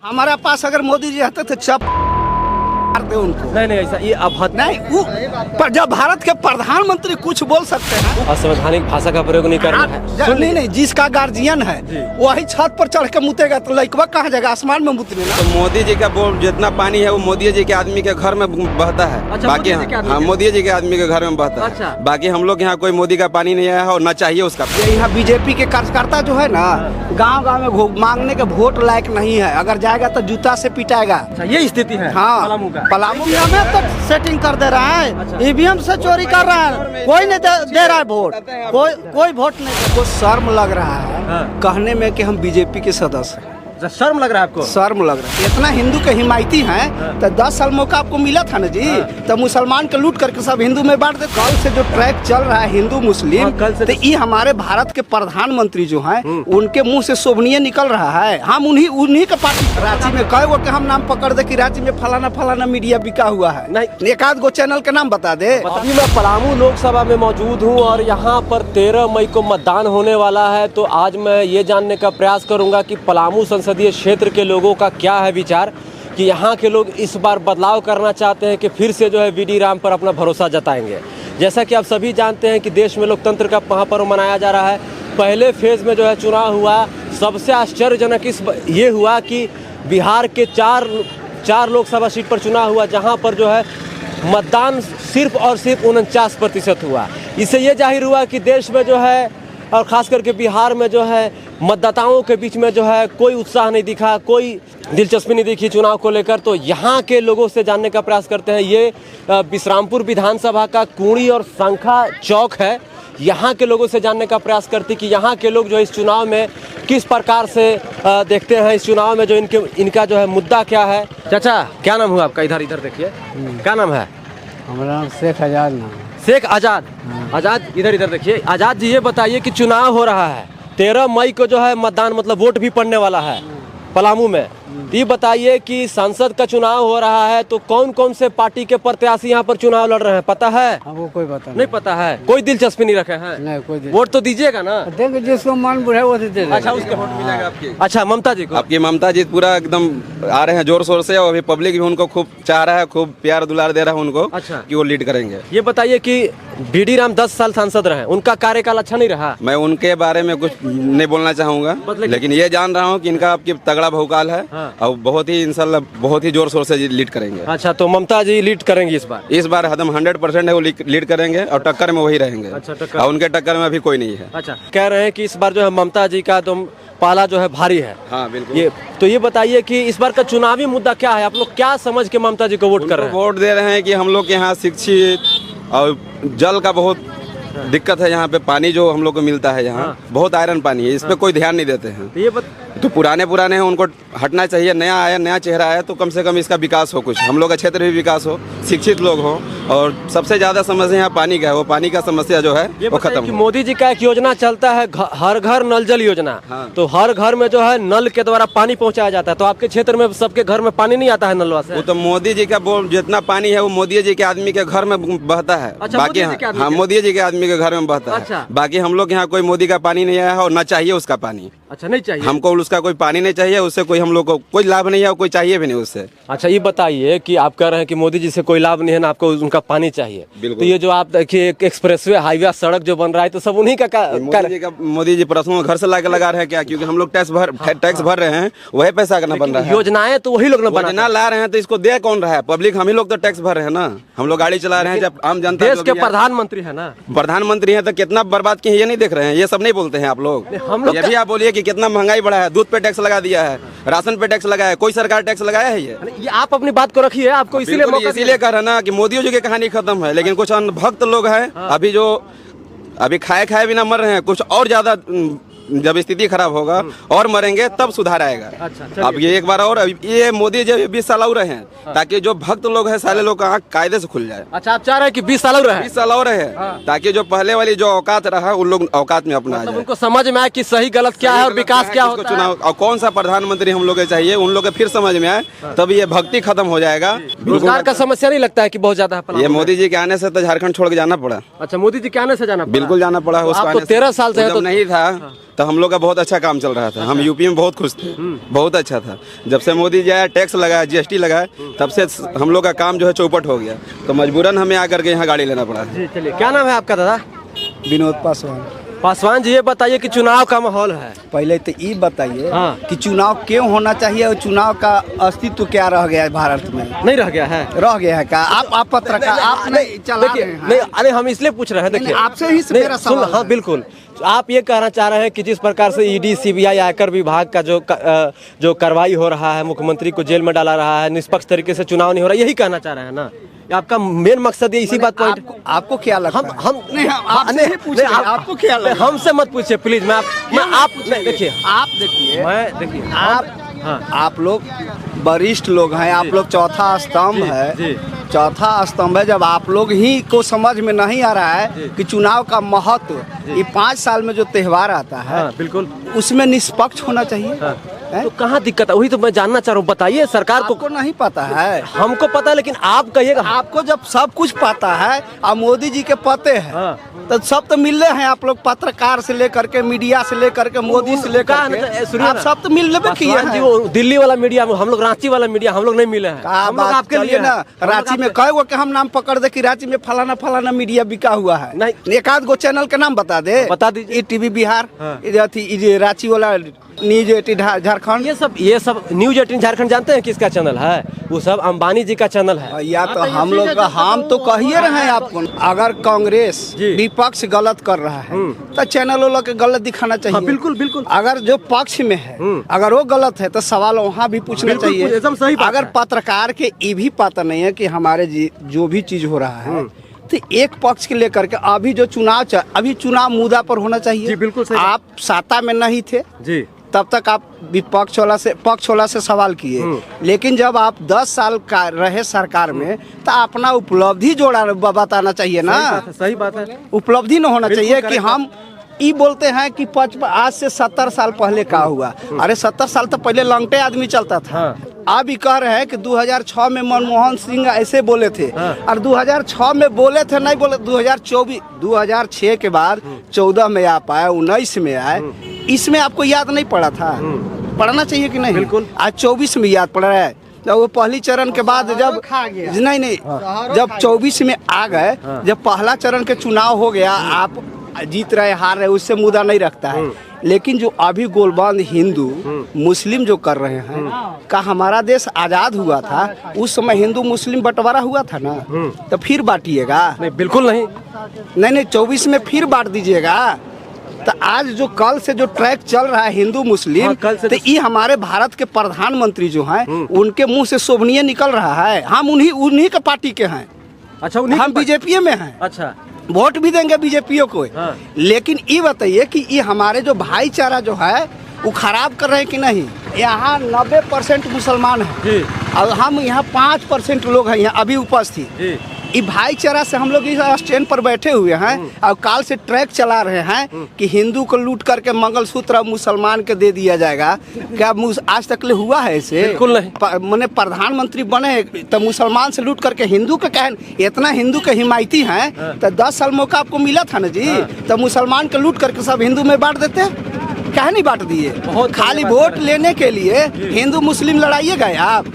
हमारे पास अगर मोदी जी आते थे चप दे उनको। नहीं ऐसा ये अब नहीं वो पर जब भारत के प्रधानमंत्री कुछ बोल सकते हैं, असंवैधानिक भाषा का प्रयोग नहीं करना है। नहीं जिसका गार्जियन है वही छत पर चढ़ के मुतेगा तो लड़कवा कहाँ जाएगा, आसमान में मुतने ना। तो मोदी जी का वो जितना पानी है वो मोदी जी के आदमी के घर में बहता है। अच्छा, बाकी हाँ मोदी जी के आदमी के घर में बहता अच्छा। है। बाकी हम लोग यहाँ कोई मोदी का पानी नहीं आया है और न चाहिए उसका। यहाँ बीजेपी के कार्यकर्ता जो है ना गांव में मांगने के वोट लायक नहीं है, अगर जाएगा तो जूता से पिटाएगा। ये स्थिति है हाँ पलामू का। पलामू में हमें तो सेटिंग कर दे रहा है, ईवीएम से चोरी कर रहा है, कोई नहीं दे रहा है वोट, कोई वोट नहीं। को शर्म लग रहा है कहने में कि हम बीजेपी के सदस्य हैं। शर्म लग रहा है आपको? शर्म लग रहा है। इतना हिंदू के हिमायती हैं तो 10 साल मौका आपको मिला था ना जी, तो मुसलमान के लूट करके सब हिंदू में बांट दे। कल से जो ट्रैक चल रहा है हिंदू मुस्लिम, तो ये हमारे भारत के प्रधानमंत्री जो हैं उनके मुंह से शोभनीय निकल रहा है। हम उन्हीं का पार्टी रांची में कई गो के हम नाम पकड़ दे कि रांची में फलाना मीडिया बिका हुआ है, नहीं एक आध गो चैनल के नाम बता दे। अभी मैं पलामू लोकसभा में मौजूद हूँ और यहाँ पर 13 मई को मतदान होने वाला है। तो आज मैं ये जानने का प्रयास करूँगा कि पलामू संसदीय क्षेत्र के लोगों का क्या है विचार, कि यहाँ के लोग इस बार बदलाव करना चाहते हैं कि फिर से जो है वीडी राम पर अपना भरोसा जताएंगे। जैसा कि आप सभी जानते हैं कि देश में लोकतंत्र का महापर्व मनाया जा रहा है। पहले फेज़ में जो है चुनाव हुआ, सबसे आश्चर्यजनक ये हुआ कि बिहार के चार लोकसभा सीट पर चुनाव हुआ, जहाँ पर जो है मतदान सिर्फ और सिर्फ 49% हुआ। इससे ये जाहिर हुआ कि देश में जो है और ख़ास करके बिहार में जो है मतदाताओं के बीच में जो है कोई उत्साह नहीं दिखा, कोई दिलचस्पी नहीं दिखी चुनाव को लेकर। तो यहाँ के लोगों से जानने का प्रयास करते हैं। ये बिश्रामपुर विधानसभा का कुंडी और शंखा चौक है। यहाँ के लोगों से जानने का प्रयास करते कि यहाँ के लोग जो इस चुनाव में किस प्रकार से देखते हैं, इस चुनाव में जो इनका जो है मुद्दा क्या है। चाचा क्या नाम हुआ आपका? इधर देखिए, क्या नाम है? हमारा नाम शेख आजाद नाम। शेख आजाद। आजाद इधर देखिए। आजाद जी ये बताइए कि चुनाव हो रहा है 13 मई को जो है मतदान, मतलब वोट भी पड़ने वाला है पलामू में। ये बताइए कि संसद का चुनाव हो रहा है तो कौन कौन से पार्टी के प्रत्याशी यहाँ पर चुनाव लड़ रहे हैं, पता है? वो कोई पता नहीं पता है, कोई दिलचस्पी नहीं रखे हैं। नहीं कोई वोट तो दीजिएगा ना, देखो जिसको मन बुरा है वो दे देगा। अच्छा उसके वोट मिलेगा आपकी? अच्छा ममता जी को? आपकी ममता जी पूरा एकदम आ रहे हैं जोर शोर से और अभी पब्लिक भी उनको खूब चाह रहा है, खूब प्यार दुलार दे रहा है उनको। अच्छा कि वो लीड करेंगे। ये बताइए कि वीडी राम 10 साल सांसद रहे, उनका कार्यकाल अच्छा नहीं रहा? मैं उनके बारे में कुछ नहीं बोलना चाहूँगा, लेकिन ये जान रहा हूँ कि इनका आपकी तगड़ा बहुकाल है और बहुत ही इंशाल्लाह बहुत ही जोर शोर से लीड करेंगे। अच्छा तो ममता जी लीड करेंगी इस बार? इस बार एकदम 100% है वो लीड करेंगे और टक्कर में वही रहेंगे। अच्छा, टक्कर। और उनके टक्कर में अभी कोई नहीं है। अच्छा कह रहे हैं कि इस बार जो है ममता जी का तो पाला जो है भारी है। हाँ बिल्कुल। ये बताइए कि इस बार का चुनावी मुद्दा क्या है, आप लोग क्या समझ के ममता जी को वोट कर रहे हैं? वोट दे रहे हैं कि हम लोग के यहाँ शिक्षित और जल का बहुत दिक्कत है। यहाँ पे पानी जो हम लोग को मिलता है यहाँ बहुत आयरन पानी है, इस पे कोई ध्यान नहीं देते हैं। तो पुराने हैं उनको हटना चाहिए, नया आया नया चेहरा आया तो कम से कम इसका विकास हो, कुछ हम लोग का क्षेत्र भी विकास हो, शिक्षित लोग हो। और सबसे ज्यादा समस्या यहाँ पानी का है, वो पानी का समस्या जो है वो खत्म हो। मोदी जी का एक योजना चलता है हर घर नल जल योजना। तो हर घर में जो है नल के द्वारा पानी पहुँचाया जाता है। तो आपके क्षेत्र में सबके घर में पानी नहीं आता है नलवा से? वो तो मोदी जी का जितना पानी है वो मोदी जी के आदमी के घर में बहता है। बाकी हाँ मोदी जी के आदमी के घर में बहता है। बाकी हम लोग यहाँ कोई मोदी का पानी नहीं आया है और न चाहिए उसका पानी। अच्छा नहीं चाहिए हमको, उसका कोई पानी नहीं चाहिए, उससे कोई हम लोग को कोई लाभ नहीं है और कोई चाहिए भी नहीं उससे। अच्छा ये बताइए कि आप कह रहे हैं कि मोदी जी से कोई लाभ नहीं है ना, आपको उनका पानी चाहिए। तो ये जो आप देखिए एक्सप्रेसवे हाईवे सड़क जो बन रहा है तो सब उन्हीं का मोदी जी पर्सनल घर से लाके लगा रहे हैं क्या? क्योंकि हम लोग टैक्स भर रहे हैं, वही पैसा का बन रहा है। योजनाएं तो वही लोग योजना ला रहे हैं तो इसको दे कौन रहा है? पब्लिक, हम ही लोग तो टैक्स भर रहे हैं ना, हम लोग गाड़ी चला रहे हैं। जब आम जनता देश के प्रधानमंत्री है ना, प्रधानमंत्री है तो कितना बर्बाद किए ये नहीं देख रहे हैं? ये सब नहीं बोलते हैं आप लोग। हम लोग ये भी आप बोलिए कि कितना महंगाई बढ़ा है, दूध पे टैक्स लगा दिया है, राशन पे टैक्स लगाया है, कोई सरकार टैक्स लगाया है? ये आप अपनी बात को रखिए, आपको इसीलिए कह रहे ना कि मोदी जी की कहानी खत्म है, लेकिन कुछ भक्त लोग हैं अभी खाए बिना मर रहे हैं। कुछ और ज्यादा जब स्थिति खराब होगा और मरेंगे तब सुधार आएगा। अच्छा, अब ये एक बार और ये मोदी जी 20 साल और रहे ताकि जो भक्त लोग हैं साले लोग का आँख कायदे से खुल जाए। अच्छा आप चाह रहे हैं कि 20 साल और रहे? 20 साल और रहे ताकि जो पहले वाली जो औकात रहा उन लोग औकात में अपना जाए, उनको समझ में आए कि सही गलत क्या है और विकास क्या होता है, चुनाव और कौन सा प्रधानमंत्री हम लोग के चाहिए, उन लोग के फिर समझ में आए, तब ये भक्ति खत्म हो जाएगा। रोजगार का समस्या नहीं लगता है कि बहुत ज्यादा है? ये मोदी जी के आने से तो झारखंड छोड़ के जाना पड़ा। अच्छा मोदी जी के आने से जाना? बिल्कुल जाना पड़ा। 13 साल से नहीं था तो हम लोग का बहुत अच्छा काम चल रहा था। हम यूपी में बहुत खुश थे, बहुत अच्छा था। जब से मोदी जी आया, टैक्स लगाया, GST लगाया, तब से हम लोग का काम जो है चौपट हो गया। तो मजबूरन हमें आकर के यहाँ गाड़ी लेना पड़ा। जी चलिए, क्या नाम है आपका दादा? विनोद पासवान। पासवान जी, ये बताइए कि चुनाव का माहौल है। पहले तो ये बताइए हाँ। कि चुनाव क्यों होना चाहिए और चुनाव का अस्तित्व क्या रह गया है भारत में? नहीं रह गया है? रह गया है क्या? आप पत्रकार, आप नहीं चला रहे देखिए, हैं। नहीं, अरे हम इसलिए पूछ रहे हैं, देखिए नहीं, आपसे ही नहीं, मेरा सुन, सवाल हाँ है। बिल्कुल। तो आप ये कहना चाह रहे हैं कि जिस प्रकार से ईडी, सीबीआई, आयकर विभाग का जो कार्रवाई हो रहा है, मुख्यमंत्री को जेल में डाला रहा है, निष्पक्ष तरीके से चुनाव नहीं हो रहा, यही कहना चाह रहे हैं ना? आपका मेन मकसद ये इसी बात पॉइंट? आपको क्या लगता है? हम नहीं, आपसे ही पूछ रहे हैं, आपको क्या लगता है? हमसे मत पूछिए प्लीज। मैं आप नहीं, देखिए आप देखिए, मैं देखिए हाँ आप लोग वरिष्ठ लोग हैं, आप लोग चौथा स्तंभ जी, है। जी। चौथा स्तंभ है। जब आप लोग ही को समझ में नहीं आ रहा है कि चुनाव का महत्व, ये 5 साल में जो त्योहार आता है, हाँ बिल्कुल, उसमें निष्पक्ष होना चाहिए। हाँ। हैं? तो कहाँ दिक्कत है? वही तो मैं जानना चाह रहा हूँ, बताइए सरकार को। आपको नहीं पता है? हमको पता है, लेकिन आप कहिएगा। आपको जब सब कुछ पता है और मोदी जी के पते हैं, हाँ। तो सब तो मिल रहे हैं। आप लोग पत्रकार से लेकर के, मीडिया से लेकर के, मोदी से लेकर के, सुनिए आप ना, सब तो मिल लेबे किए पासवान जी, हैं। वो दिल्ली वाला मीडिया, हम लोग रांची वाला मीडिया, हम लोग नहीं मिले हैं। का हम लोग बात आपके लिए चलिए ना, हैं। रांची में कई गो के हम नाम पकड़ दे कि रांची में फलाना फलाना मीडिया बिका हुआ है। नहीं। एक आध गो चैनल के नाम बता दे। बता दीजिए। टीवी बिहार, हाँ। ये रांची वाला न्यूज 18 झारखंड। ये सब न्यूज 18 झारखंड जानते हैं किसका चैनल है? वो सब अंबानी जी का चैनल है। या तो हम लोग हम तो कहिए रहे हैं आपको, अगर कांग्रेस जी। विपक्ष गलत कर रहा है तो चैनल वाला के गलत दिखाना चाहिए। हाँ, बिल्कुल बिल्कुल। अगर जो पक्ष में है, अगर वो गलत है तो सवाल वहाँ भी पूछना बिल्कुल, चाहिए। एकदम सही बात अगर है। पत्रकार के ये भी पता नहीं है कि हमारे जो भी चीज हो रहा है, तो एक पक्ष के लेकर के अभी जो अभी चुनाव मुद्दा पर होना चाहिए। जी, बिल्कुल सही। आप सत्ता में नहीं थे जी, तब तक आप विपक्ष पक्ष वाला से सवाल किए, लेकिन जब आप 10 साल का रहे सरकार में, तो अपना उपलब्धि जोड़ा बताना चाहिए ना। सही बात है। उपलब्धि न होना बिल्कुल चाहिए कि correct हम ये बोलते हैं कि आज से 70 साल पहले क्या हुआ। अरे 70 साल तो पहले लंगटे आदमी चलता था। आप ही कह रहे हैं कि 2006 में मनमोहन सिंह ऐसे बोले थे, और 2006 में बोले थे, नहीं बोले 2006 के बाद 14 में आप आए, 19 में आए, इसमें आपको याद नहीं पड़ा था? पढ़ना चाहिए कि नहीं? बिल्कुल। आज 24 में याद पड़ रहा है। जब वो पहली चरण के बाद जब नहीं जब 24 में आ गए, जब पहला चरण के चुनाव हो गया, आप जीत रहे हार रहे, उससे मुद्दा नहीं रखता है। लेकिन जो अभी गोलबांध हिंदू मुस्लिम जो कर रहे हैं, का हमारा देश आजाद हुआ था उस समय हिंदू मुस्लिम बंटवारा हुआ था ना, तो फिर बांटिएगा? नहीं, बिल्कुल नहीं। नहीं 24 में फिर बांट दीजिएगा। तो आज जो कल से जो ट्रैक चल रहा है हिंदू मुस्लिम, हाँ, कल से तो ये हमारे भारत के प्रधानमंत्री जो हैं, उनके मुंह से शोभनीय निकल रहा है। हम उन्हीं के पार्टी के हैं। अच्छा, हम बीजेपी में हैं। अच्छा, वोट भी देंगे बीजेपी को। हाँ। लेकिन ये बताइए कि ये हमारे जो भाईचारा जो है वो खराब कर रहे हैं कि नहीं? यहाँ 90% मुसलमान हैं जी, और हम यहाँ 5% लोग हैं यहाँ अभी उपस्थित। जी, ये भाईचारा से हम लोग इस स्टैंड पर बैठे हुए हैं और काल से ट्रैक चला रहे हैं कि हिंदू को लूट करके मंगलसूत्र मुसलमान के दे दिया जाएगा। क्या आज तक ले हुआ है ऐसे? बिल्कुल नहीं। मैंने प्रधानमंत्री बने तो मुसलमान से लूट करके हिंदू के कहन, इतना हिंदू के हिमायती हैं तो 10 साल मौका आपको मिला था ना जी, तो मुसलमान के लूट करके सब हिंदू में बांट देते। क्या नहीं बांट दिए? खाली वोट लेने के लिए हिंदू मुस्लिम लड़ाइए गए आप।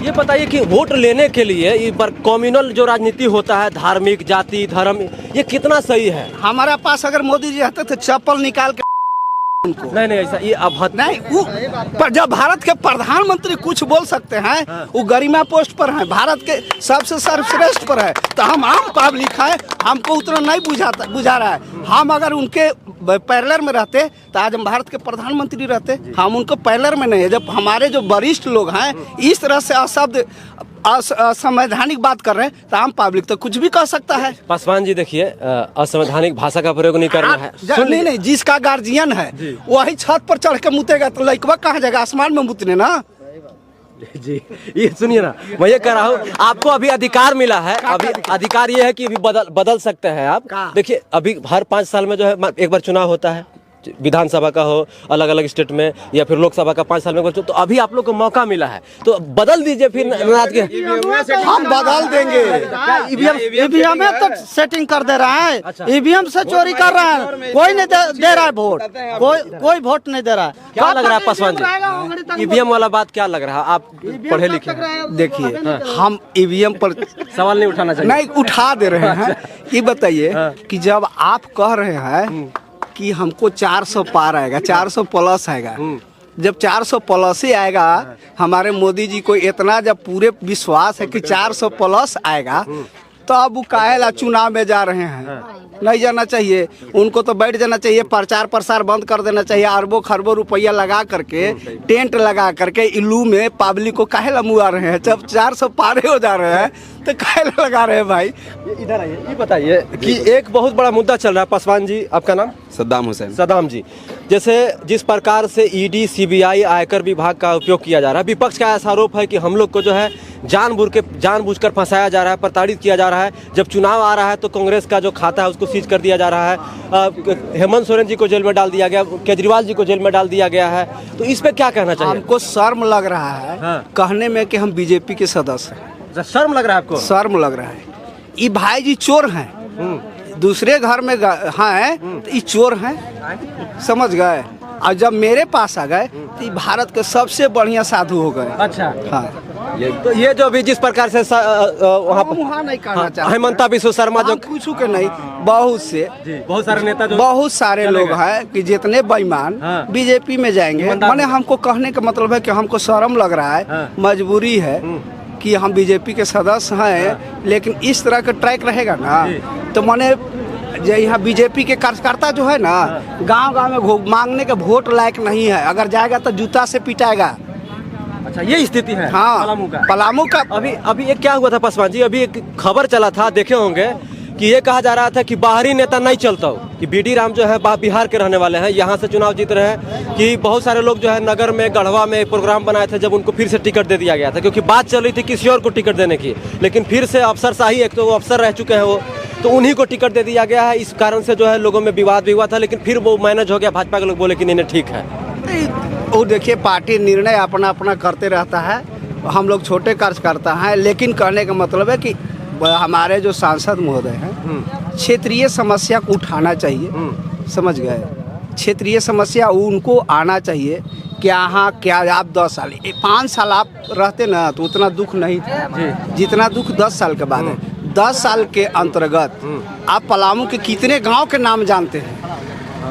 ये बताइए कि वोट लेने के लिए ये पर कम्युनल जो राजनीति होता है, धार्मिक, जाति, धर्म, ये कितना सही है? हमारा पास अगर मोदी जी रहते थे चप्पल निकाल के उनको। नहीं ऐसा ये अब नहीं, वो पर जब भारत के प्रधानमंत्री कुछ बोल सकते हैं, वो गरिमा पोस्ट पर हैं, भारत के सबसे सर्वश्रेष्ठ पर है, तो हम आम पब्लिक है, हमको उतना नहीं बुझा रहा है। हम अगर उनके पैरेलल में रहते तो आज हम भारत के प्रधानमंत्री रहते। हम उनको पैरेलल में नहीं है। जब हमारे जो वरिष्ठ लोग हैं इस तरह से अशब्द असंवैधानिक बात कर रहे हैं, तो आम पब्लिक तो कुछ भी कह सकता है। पासवान जी देखिए, असंवैधानिक भाषा का प्रयोग नहीं करना है। नहीं, जिसका गार्जियन है वही छत पर चढ़ के मुतेगा तो लड़कवा कहाँ जाएगा? आसमान में मुतने ना। जी, ये सुनिए ना, मैं ये कह रहा हूँ, आपको अभी अधिकार मिला है। अभी अधिकार ये है कि अभी बदल सकते हैं आप। देखिए, अभी हर 5 साल में जो है एक बार चुनाव होता है, विधानसभा का हो अलग अलग स्टेट में, या फिर लोकसभा का 5 साल में, तो अभी आप लोग को मौका मिला है तो बदल दीजिए फिर नाथ के। हम बदल देंगे। ईवीएम तो सेटिंग कर दे रहा है, ईवीएम से चोरी कर रहा है, कोई नहीं दे रहा है वोट, कोई वोट नहीं दे रहा है। क्या लग रहा है पासवान जी, ईवीएम वाला बात क्या लग रहा है? आप पढ़े लिखे हैं। देखिए हम ईवीएम पर सवाल नहीं उठाना चाहिए। नहीं उठा दे रहे हैं। ये बताइए कि जब आप कह रहे हैं कि हमको 400 पार आएगा, 400 प्लस आएगा, जब 400 प्लस ही आएगा, हमारे मोदी जी को इतना जब पूरे विश्वास है कि 400 प्लस आएगा, तो अब वो काहेला चुनाव में जा रहे हैं? नहीं जाना चाहिए उनको, तो बैठ जाना चाहिए, प्रचार प्रसार बंद कर देना चाहिए। अरबों खरबों रुपया लगा करके, टेंट लगा करके इल्लू में पब्लिक को काहेला मुआ रहे हैं? जब 400 पारे हो जा रहे हैं तो काहेला लगा रहे हैं भाई? इधर आइए, ये बताइए कि एक बहुत बड़ा मुद्दा चल रहा है पासवान जी, आपका नाम? सद्दाम हुसैन। सद्दाम जी, जैसे जिस प्रकार से ईडी, सीबीआई, आयकर विभाग का उपयोग किया जा रहा है, विपक्ष का ऐसा आरोप है कि हम लोग को जो है जानबूझकर फंसाया जा रहा है, प्रताड़ित किया जा रहा है। जब चुनाव आ रहा है तो कांग्रेस का जो खाता है उसको सीज कर दिया जा रहा है। हेमंत सोरेन जी को जेल में डाल दिया गया, केजरीवाल जी को जेल में डाल दिया गया है, तो इस पे क्या कहना चाहिए? हमको शर्म लग रहा है कहने में कि हम बीजेपी के सदस्य हैं। शर्म लग रहा है आपको? शर्म लग रहा है। ये भाई जी चोर हैं, दूसरे घर में हैं तो ये चोर हैं, समझ गए? और जब मेरे पास आ गए तो ये भारत के सबसे बढ़िया साधु हो गए। अच्छा, हाँ। तो ये जो भी जिस प्रकार से वहाँ नहीं करना चाहते, हेमंता बिश्व शर्मा जो कुछ के नहीं, बहुत से बहुत सारे नेता जो बहुत सारे लोग हैं कि जितने बेईमान बीजेपी में जाएंगे। माने हमको कहने का मतलब है कि हमको शर्म लग रहा है, मजबूरी है कि हम बीजेपी के सदस्य हैं, लेकिन इस तरह का ट्रैक रहेगा ना तो माने यहाँ बीजेपी के कार्यकर्ता जो है ना, गांव-गांव में मांगने के वोट लायक नहीं है। अगर जाएगा तो जूता से पिटाएगा। अच्छा, ये स्थिति है हाँ पलामू का। अभी एक क्या हुआ था पासवान जी, अभी एक खबर चला था, देखे होंगे कि ये कहा जा रहा था कि बाहरी नेता नहीं चलता हो, कि बीडी राम जो है बिहार के रहने वाले हैं, यहाँ से चुनाव जीत रहे हैं, कि बहुत सारे लोग जो है नगर में, गढ़वा में प्रोग्राम बनाए थे, जब उनको फिर से टिकट दे दिया गया था, क्योंकि बात चल रही थी किसी और को टिकट देने की, लेकिन फिर से अफसरशाही, एक तो वो अफसर रह चुके हैं वो, तो उन्हीं को टिकट दे दिया गया है। इस कारण से जो है लोगों में विवाद भी हुआ था, लेकिन फिर वो मैनेज हो गया। भाजपा के लोग बोले कि नहीं ठीक है। वो देखिए पार्टी निर्णय अपना अपना करते रहता है, हम लोग छोटे कार्यकर्ता हैं, लेकिन कहने का मतलब है कि हमारे जो सांसद महोदय हैं, क्षेत्रीय समस्या को उठाना चाहिए, समझ गए? क्षेत्रीय समस्या उनको आना चाहिए। क्या आप 10 साल 5 साल आप रहते ना तो उतना दुख नहीं था जितना दुख 10 साल के बाद है। 10 साल के अंतर्गत आप पलामू के कितने गांव के नाम जानते हैं?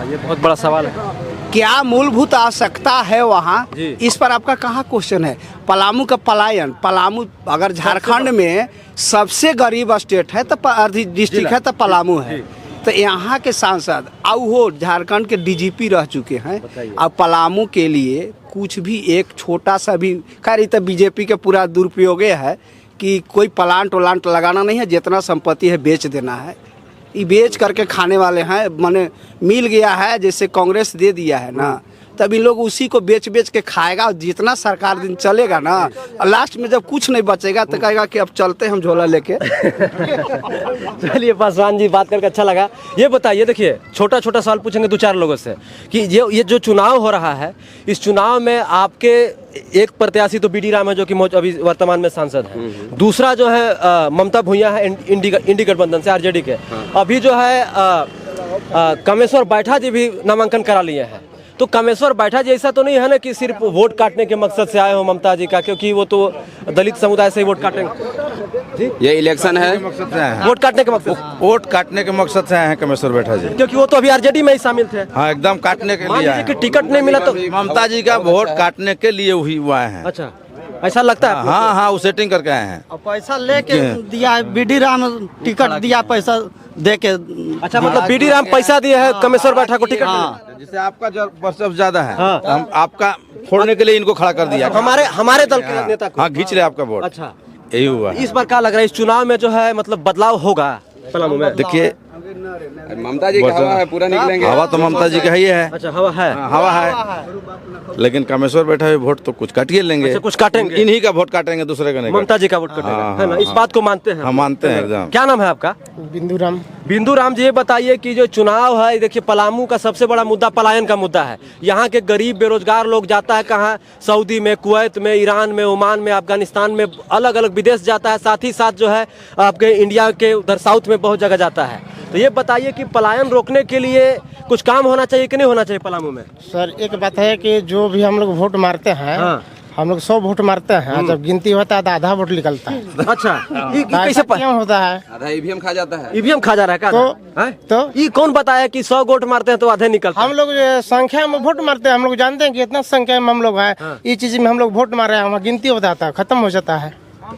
ये बहुत बड़ा सवाल है। क्या मूलभूत आवश्यकता है वहाँ, इस पर आपका कहाँ क्वेश्चन है? पलामू का पलायन, पलामू अगर झारखंड में सबसे गरीब स्टेट है तो डिस्ट्रिक्ट है तो पलामू है। तो यहाँ के सांसद अब वो झारखंड के डीजीपी रह चुके हैं, अब पलामू के लिए कुछ भी एक छोटा सा भी, खैर तो बीजेपी के पूरा दुरुपयोग है कि कोई प्लांट वलांट लगाना नहीं है, जितना संपत्ति है बेच देना है। ये बेच करके खाने वाले हैं, माने मिल गया है जैसे कांग्रेस दे दिया है ना, तब इन लोग उसी को बेच बेच के खाएगा। जितना सरकार दिन चलेगा ना, लास्ट में जब कुछ नहीं बचेगा तो कहेगा कि अब चलते हम झोला लेके। चलिए पासवान जी, बात करके अच्छा लगा। ये बताइए, देखिए छोटा छोटा सवाल पूछेंगे 2-4 लोगों से कि ये जो चुनाव हो रहा है, इस चुनाव में आपके एक प्रत्याशी तो बीडी राम है जो कि अभी वर्तमान में सांसद है, दूसरा जो है ममता भुइयां है इंडी गठबंधन से, आरजेडी के। अभी जो है कामेश्वर बैठा जी भी नामांकन करा लिए हैं। तो कामेश्वर बैठा जी ऐसा तो नहीं है ना कि सिर्फ वोट काटने के मकसद से आए हो ममता जी का, क्योंकि वो तो दलित समुदाय से ही वोट काटेंगे। ये इलेक्शन है, वोट काटने के मकसद, वोट काटने के मकसद से आए हैं कामेश्वर बैठा जी, क्योंकि वो तो अभी आरजेडी में ही शामिल थे। हाँ एकदम काटने के लिए आए कि टिकट नहीं मिला तो ममता जी का वोट काटने के लिए हुई आए हैं। अच्छा, ऐसा लगता है? हाँ हाँ, वो सेटिंग करके आए हैं। पैसा लेके दिया है, बीडी राम टिकट दिया पैसा दे के। अच्छा, मतलब बीडी राम पैसा दिए है कामेश्वर बैठा को टिकट। जिससे आपका वर्चस्व ज्यादा है, हम आपका फोड़ने के लिए इनको खड़ा कर दिया, हमारे दल के नेता को। हाँ, खींच रहे आपका वोट। अच्छा, यही हुआ। इस बार क्या लग रहा है, इस चुनाव में जो है मतलब बदलाव होगा पलामू में? देखिए ममता जी का हवा है, पूरा निकलेंगे। हवा तो ममता जी का ही है। अच्छा हवा है। हवा है, लेकिन कामेश्वर बैठा हुए वोट तो कुछ काट ही लेंगे। अच्छा, कुछ काटेंगे। इन्हीं का वोट काटेंगे, दूसरे का नहीं। ममता जी का वोट कटेगा, हाँ, है ना? इस हाँ। बात को मानते हैं? हम मानते हैं एकदम। क्या नाम है आपका? बिंदुराम। बिंदुराम जी, ये बताइए कि जो चुनाव है, देखिए पलामू का सबसे बड़ा मुद्दा पलायन का मुद्दा है। यहाँ के गरीब बेरोजगार लोग जाता है कहाँ? सऊदी में, कुवैत में, ईरान में, ओमान में, अफगानिस्तान में, अलग अलग विदेश जाता है। साथ ही साथ जो है आपके इंडिया के उधर साउथ में बहुत जगह जाता है। तो ये बताइए कि पलायन रोकने के लिए कुछ काम होना चाहिए कि नहीं होना चाहिए पलामू में? सर एक बात है कि जो भी हम लोग वोट मारते हैं, हाँ। हम लोग 100 वोट मारते हैं, जब गिनती होता है तो आधा वोट निकलता है। अच्छा, ये ऐसा कैसे क्यों होता है? आधा ईवीएम खा जाता है। ईवीएम खा जा रहा है क्या? तो ये कौन बताया कि 100 वोट मारते हैं तो आधे निकलते हैं? हम लोग संख्या में वोट मारते हैं, हम लोग जानते हैं कि इतना संख्या में हम लोग हैं, ये चीज में हम लोग वोट मार रहे हैं, हमारा गिनती हो जाता है, खत्म हो जाता है।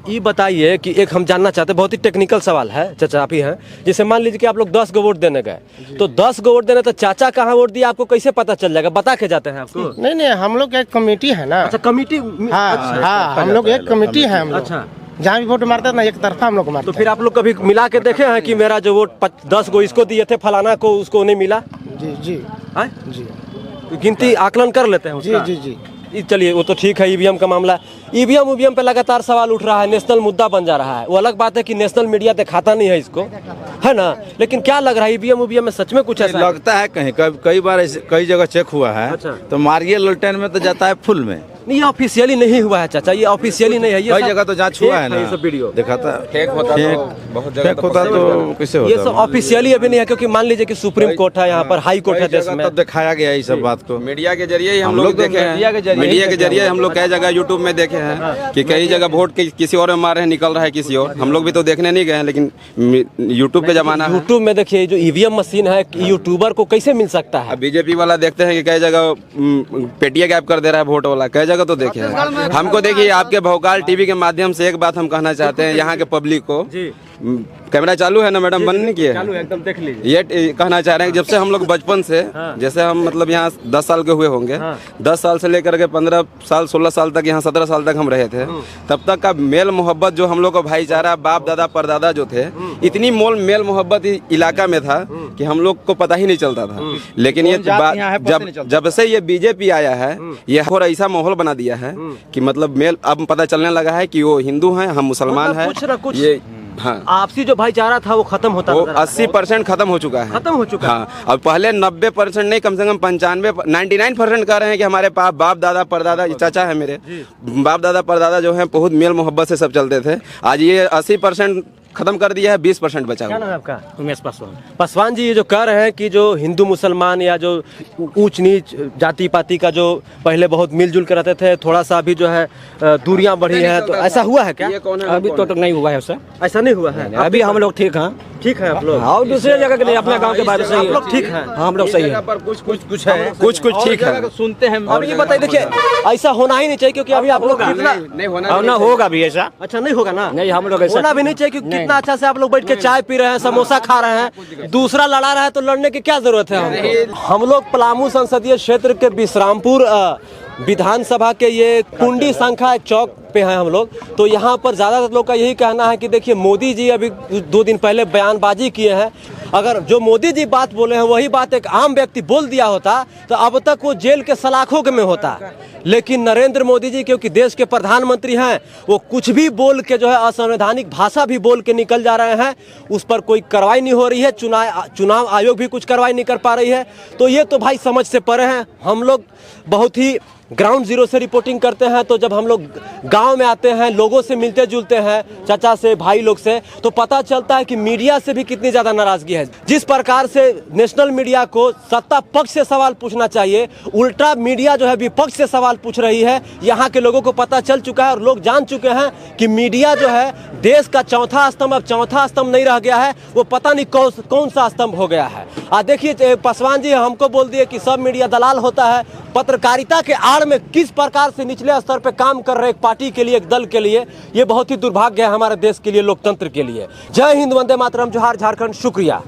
ये बताइए कि एक हम जानना चाहते हैं, बहुत ही टेक्निकल सवाल है, चाचा आप ही हैं। जैसे मान लीजिए कि आप लोग 10 गो वोट देने गए, तो 10 गो वोट देने, तो चाचा कहाँ वोट दिया आपको कैसे पता चल जाएगा? बता के जाते हैं आपको? नहीं नहीं, हम लोग एक कमेटी है ना। अच्छा, कमेटी। हाँ अच्छा, हाँ, हम लोग एक कमेटी है हम लोग। अच्छा, जहाँ भी वोट मारते हैं ना, एक तरफा हम लोग मारते तो हैं। फिर आप लोग कभी मिला के देखे हैं कि मेरा जो वोट 10 गो इसको दिए थे, फलाना को उसको नहीं मिला? जी जी हैं? जी तो गिनती आकलन कर लेते हैं जी उसका? जी जी। चलिए वो तो ठीक है, ईवीएम का मामला। ईवीएम पे लगातार सवाल उठ रहा है, नेशनल मुद्दा बन जा रहा है। वो अलग बात है कि नेशनल मीडिया दिखाता नहीं है इसको, है ना? लेकिन क्या लग रहा है, ईवीएम में सच में कुछ ऐसा है? लगता है कहीं कई बार कई जगह चेक हुआ है। अच्छा। तो मारिए ललटेन में तो जाता है फुल में। नहीं, ये ऑफिशियली नहीं हुआ है चाचा, ये ऑफिशियली नहीं है। ये कई सब जगह तो जांच हुआ है फेक ना, ये सब वीडियो दिखाता फेक होता तो बहुत जगह फेक होता तो कैसे होता? ये सब ऑफिशियली अभी नहीं है, क्योंकि मान लीजिए कि सुप्रीम कोर्ट है यहाँ पर, हाई कोर्ट है देश में। तब दिखाया गया इस सब बात को। मीडिया के जरिए ही हम हम लोग लोग तो देखे हैं। मीडिया के जरिए हम लोग कई जगह यूट्यूब में देखे हैं कि कई जगह वोट किसी और में मार रहे हैं, निकल रहा है किसी और। हम लोग भी तो देखने नहीं गए हैं, लेकिन यूट्यूब पे जमाना है। यूट्यूब में देखिए जो ईवीएम मशीन है, यूट्यूबर को कैसे मिल सकता है? अब बीजेपी वाला देखते हैं कि कई जगह पेटिया गैप कर दे रहा है वोट वाला, कई जगह तो देखे हैं। हमको देखिए, आपके भोकाल टीवी के माध्यम से एक बात हम कहना चाहते हैं यहाँ के पब्लिक को। जी, कैमरा चालू है ना मैडम? बंद नहीं किए? चालू है, एकदम देख लीजिए। ये कहना चाह रहे हैं कि जब से हम लोग बचपन से, जैसे हम मतलब यहाँ 10 साल के हुए होंगे, 10 साल से लेकर के 15 साल 16 साल तक, यहाँ 17 साल तक हम रहे थे, तब तक का मेल मोहब्बत जो हम लोग का भाईचारा, बाप दादा परदादा जो थे, इतनी मेल मोहब्बत इलाका में था कि हम लोग को पता ही नहीं चलता था। लेकिन ये जब से ये बीजेपी आया है, ये और ऐसा माहौल बना दिया है कि मतलब मेल अब पता चलने लगा है कि वो हिंदू हैं, हम मुसलमान हैं। कुछ ना कुछ ये हाँ, आपसी जो भाईचारा था वो खत्म होता वो नजर आता है। 80% खत्म हो चुका है। खत्म हो चुका है। हाँ, और पहले 90% नहीं, कम से कम 99% कह रहे हैं कि हमारे पास बाप दादा परदादा, चाचा है मेरे, बाप दादा परदादा जो है बहुत मेल मोहब्बत से सब चलते थे। आज ये 80% खत्म कर दिया है, 20% बचा क्या हुआ। नाम है आपका? उमेश पासवान। पासवान जी, ये जो कह रहे हैं कि जो हिंदू मुसलमान या जो ऊंच नीच जाति पाति का जो पहले बहुत मिलजुल कर रहते थे, थोड़ा सा अभी जो है दूरियां बढ़ी हैं, तो ऐसा हुआ है क्या? ये कौन है? अभी तो नहीं हुआ है सर, ऐसा नहीं हुआ है। अभी हम लोग ठीक हैं। ठीक है आप लोग? और दूसरे जगह के नहीं, अपने गांव के बारे से आप लोग ठीक हैं? हम लोग सही है। कुछ है, कुछ ठीक है। सुनते हैं। अब ये बताइए, देखिए ऐसा होना ही नहीं चाहिए, क्योंकि अभी आप लोग कितना नहीं होना और ना होगा भी ऐसा। अच्छा नहीं होगा ना? नहीं, हम लोग ऐसा होना भी नहीं चाहिए, क्योंकि कितना अच्छा से आप लोग बैठ के चाय पी रहे हैं, समोसा खा रहे हैं। दूसरा लड़ा रहा है तो लड़ने की क्या जरूरत है हमको? हम लोग पलामू संसदीय क्षेत्र के विश्रामपुर विधानसभा के ये कुंडी संख्या चौक पे हैं हम लोग। तो यहाँ पर ज़्यादातर लोग का यही कहना है कि देखिए, मोदी जी अभी 2 दिन पहले बयानबाजी किए हैं। अगर जो मोदी जी बात बोले हैं वही बात एक आम व्यक्ति बोल दिया होता तो अब तक वो जेल के सलाखों में होता। लेकिन नरेंद्र मोदी जी, क्योंकि देश के प्रधानमंत्री हैं, वो कुछ भी बोल के जो है असंवैधानिक भाषा भी बोल के निकल जा रहे हैं। उस पर कोई कार्रवाई नहीं हो रही है, चुनाव आयोग भी कुछ कार्रवाई नहीं कर पा रही है। तो ये तो भाई समझ से परे हैं। हम लोग बहुत ही ग्राउंड जीरो से रिपोर्टिंग करते हैं। तो जब हम लोग गांव में आते हैं, लोगों से मिलते जुलते हैं, चाचा से, भाई लोग से, तो पता चलता है कि मीडिया से भी कितनी ज़्यादा नाराज़गी है। जिस प्रकार से नेशनल मीडिया को सत्ता पक्ष से सवाल पूछना चाहिए, उल्टा मीडिया जो है विपक्ष से सवाल पूछ रही है। यहाँ के लोगों को पता चल चुका है और लोग जान चुके हैं कि मीडिया जो है देश का चौथा स्तंभ, अब चौथा स्तंभ नहीं रह गया है, वो पता नहीं कौन सा स्तंभ हो गया है। देखिए पासवान जी हमको बोल दिए कि सब मीडिया दलाल होता है। पत्रकारिता के आड़ में किस प्रकार से निचले स्तर पर काम कर रहे एक पार्टी के लिए, एक दल के लिए, ये बहुत ही दुर्भाग्य है हमारे देश के लिए, लोकतंत्र के लिए। जय हिंद, वंदे मातरम, जोहार झारखंड, शुक्रिया।